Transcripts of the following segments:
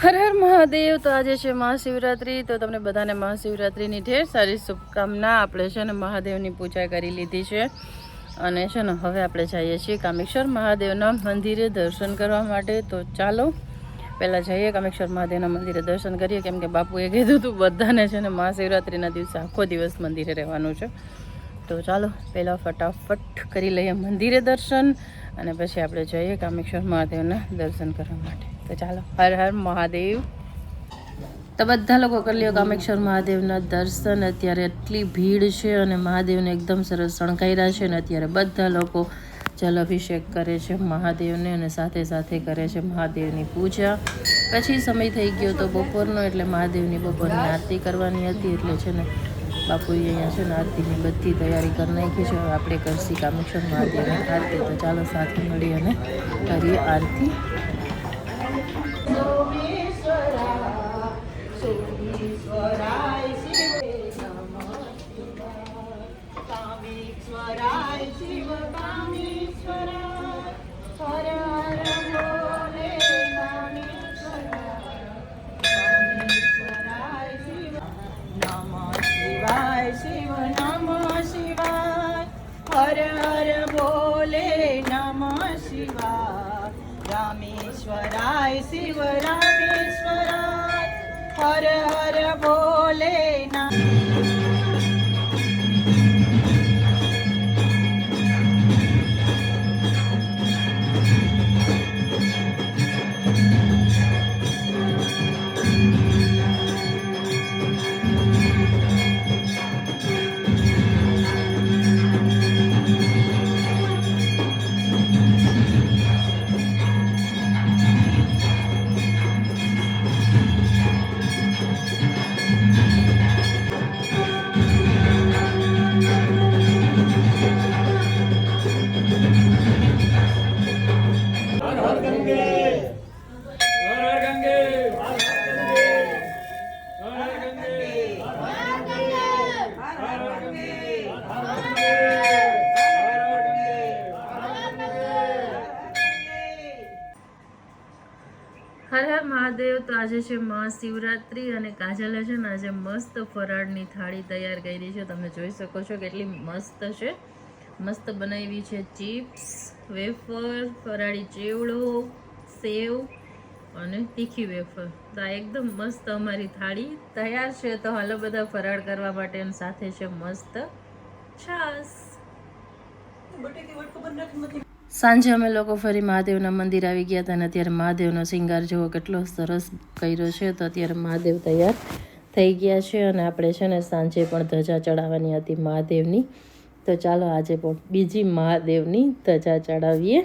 હર હર મહાદેવ. તો આજે છે મહાશિવરાત્રિ. તો તમને બધાને મહાશિવરાત્રિની ઢેર સારી શુભકામના. આપણે છે ને મહાદેવની પૂજા કરી લીધી છે અને છે ને હવે આપણે જઈએ છીએ કામેશ્વર મહાદેવના મંદિરે દર્શન કરવા માટે. તો ચાલો પહેલાં જઈએ કામેશ્વર મહાદેવના મંદિરે દર્શન કરીએ, કેમ કે બાપુએ કીધું હતું બધાને છે ને મહાશિવરાત્રિના દિવસે આખો દિવસ મંદિરે રહેવાનું છે. તો ચાલો પહેલાં ફટાફટ કરી લઈએ મંદિરે દર્શન અને પછી આપણે જઈએ કામેશ્વર મહાદેવના દર્શન કરવા માટે. તો ચાલો, હર હર મહાદેવ. તો બધા લોકો કરી લ્યો કામેશ્વર મહાદેવના દર્શન. અત્યારે એટલી ભીડ છે અને મહાદેવને એકદમ સરસ શણગાર્યા છે ને અત્યારે બધા લોકો જલ અભિષેક કરે છે મહાદેવને અને સાથે સાથે કરે છે મહાદેવની પૂજા. પછી સમય થઈ ગયો તો બપોરનો, એટલે મહાદેવની બપોરની આરતી કરવાની હતી. એટલે છે ને બાપુએ અહીંયા છે ને આરતીની બધી તૈયારી કરી નાખી છે. હવે આપણે કરશી કામેશ્વર મહાદેવની આરતી. તો ચાલો સાથે મળી અને કરીએ આરતી. શિવ નમઃ શિવાય, હર હર બોલે નમઃ શિવાય. રામેશ્વરાય શિવ રામેશ્વરાય, હર હર બોલે નમઃ. હર હર મહાદેવ. તો આજે છે મહાશિવરાત્રિ અને કાજલે છે ને આજે મસ્ત ફરાળની થાળી તૈયાર કરી છે. તમે જોઈ શકો છો કેટલી મસ્ત છે. મસ્ત બનાવી છે ચિપ્સ, વેફર, ફરાળી ચેવડો, સેવ અને તીખી વેફર. તો આ એકદમ મસ્ત અમારી થાળી તૈયાર છે. તો હાલો બધા ફરાળ કરવા માટે. અને સાથે છે મસ્ત છાસ. સાંજે અમે લોકો ફરી મહાદેવના મંદિર આવી ગયા હતા અને અત્યારે મહાદેવનો શિંગાર જેવો કેટલો સરસ કર્યો છે. તો અત્યારે મહાદેવ તૈયાર થઈ ગયા છે અને આપણે છે ને સાંજે પણ ધજા ચડાવવાની હતી મહાદેવની. તો ચાલો આજે પણ બીજી મહાદેવની ધજા ચડાવીએ.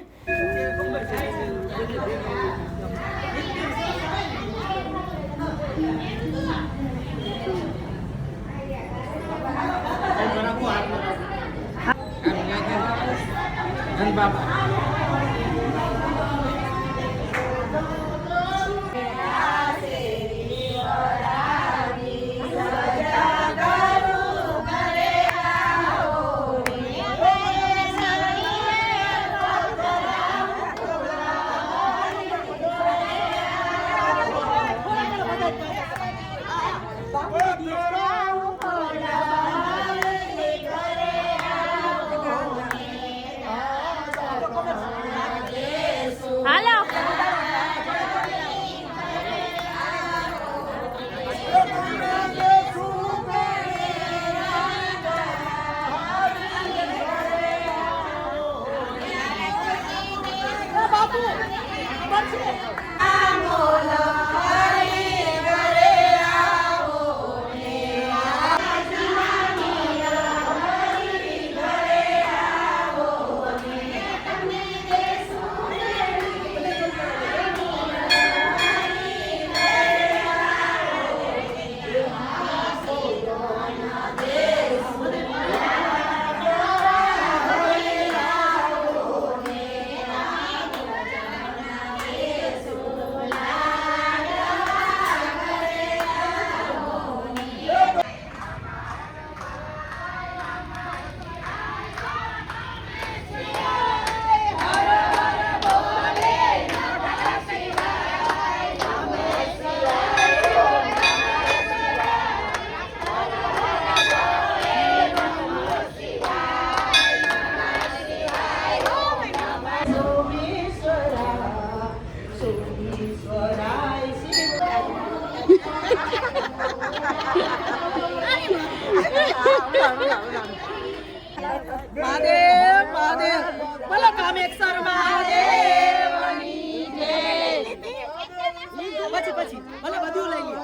કામેશ્વર મહાદેવની જય. પછી ભલે બધું લઈ લે.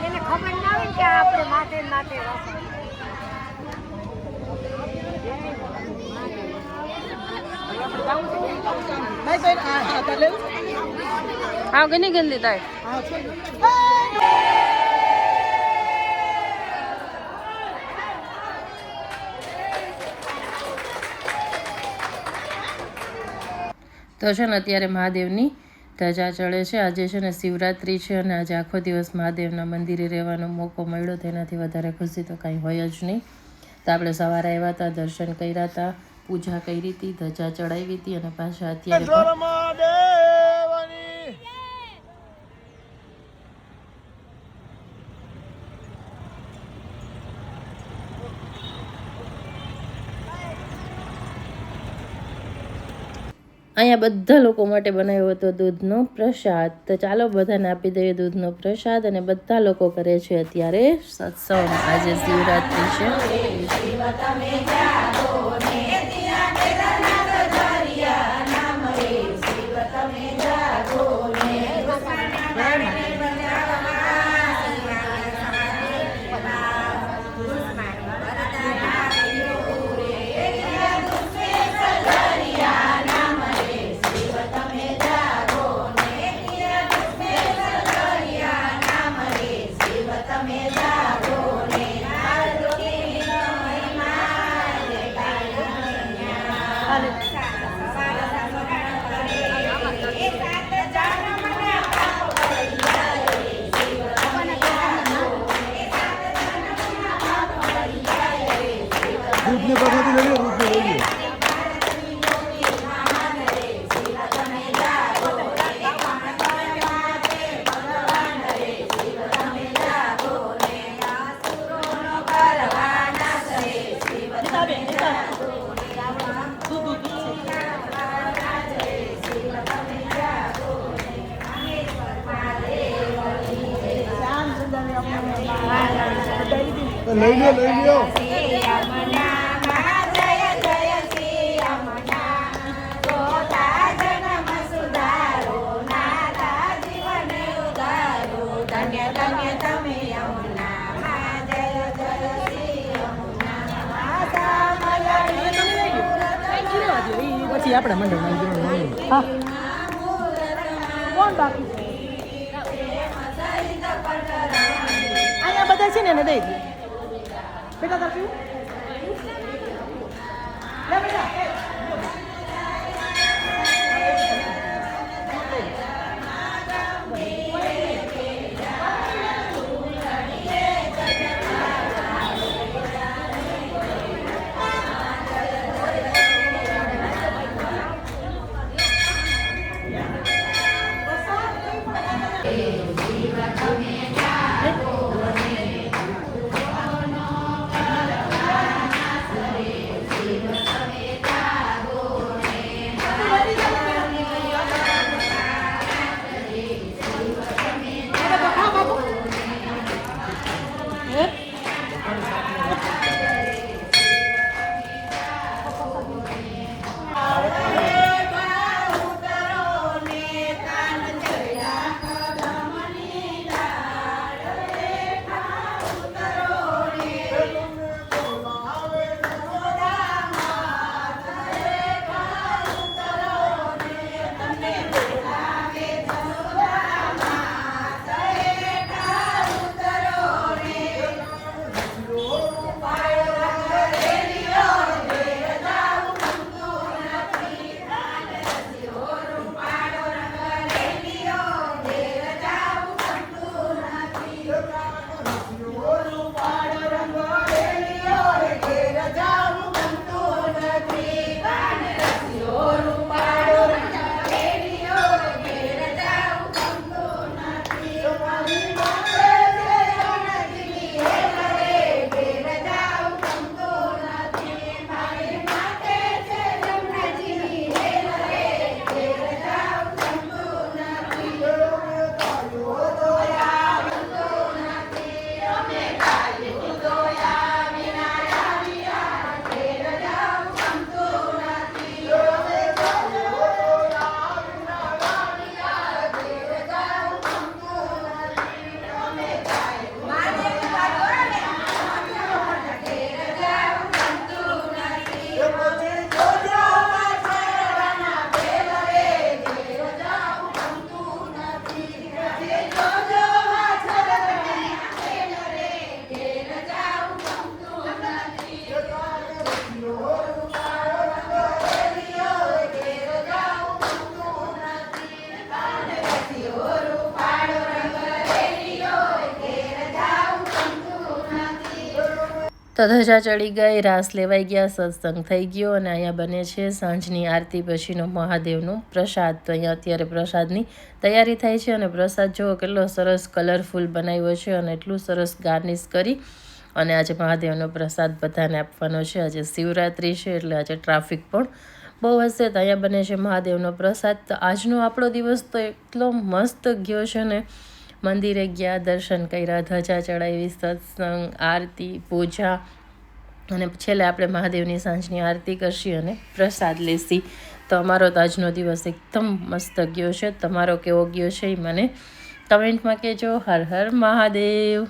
એને ખબર ના હોય કે આપણે માથે માથે હા ઘણી ગંદી થાય. તો છે ને અત્યારે મહાદેવની ધજા ચડે છે. આજે છે ને શિવરાત્રિ છે અને આજે આખો દિવસ મહાદેવના મંદિરે રહેવાનો મોકો મળ્યો. તેનાથી વધારે ખુશી તો કાંઈ હોય જ નહીં. તો આપણે સવારે આવ્યા હતા, દર્શન કર્યા હતા, પૂજા કરી હતી, ધજા ચડાવી હતી અને પાછા અત્યારે અહીંયા બધા લોકો માટે બનાવ્યો હતો દૂધનો પ્રસાદ. તો ચાલો બધાને આપી દઈએ દૂધનો પ્રસાદ અને બધા લોકો કરે છે અત્યારે સત્સંગ. આજે શિવરાત્રિ છે. તમે જાગો ને ત્યાં લઈ લ્યો પછી આપણે મંડળ હા કોણ બાકી અહીંયા બધા છે ને એને દઈ દે બેટા તાર પીવું લે બેટા તો ધજા ચડી ગઈ, રાસ લેવાઈ ગયા, સત્સંગ થઈ ગયો અને અહીંયા બને છે સાંજની આરતી પછીનો મહાદેવનો પ્રસાદ. તો અહીંયા અત્યારે પ્રસાદની તૈયારી થાય છે અને પ્રસાદ જુઓ કેટલો સરસ કલરફુલ બનાવ્યો છે અને એટલું સરસ ગાર્નિશ કરી અને આજે મહાદેવનો પ્રસાદ બધાને આપવાનો છે. આજે શિવરાત્રિ છે એટલે આજે ટ્રાફિક પણ બહુ હશે. તો અહીંયા બને છે મહાદેવનો પ્રસાદ. તો આજનો આપણો દિવસ તો એટલો મસ્ત ગયો છે ને, મંદિરે ગયા, દર્શન કર્યા, ધજા ચડાવી, સત્સંગ, આરતી, પૂજા અને છેલ્લે આપણે મહાદેવની સાંજની આરતી કરશી અને પ્રસાદ લેશી. તો અમારો તો આજનો દિવસ એકદમ મસ્ત ગયો છે. તમારો કેવો ગયો છે એ મને કમેન્ટમાં કહેજો. હર હર મહાદેવ.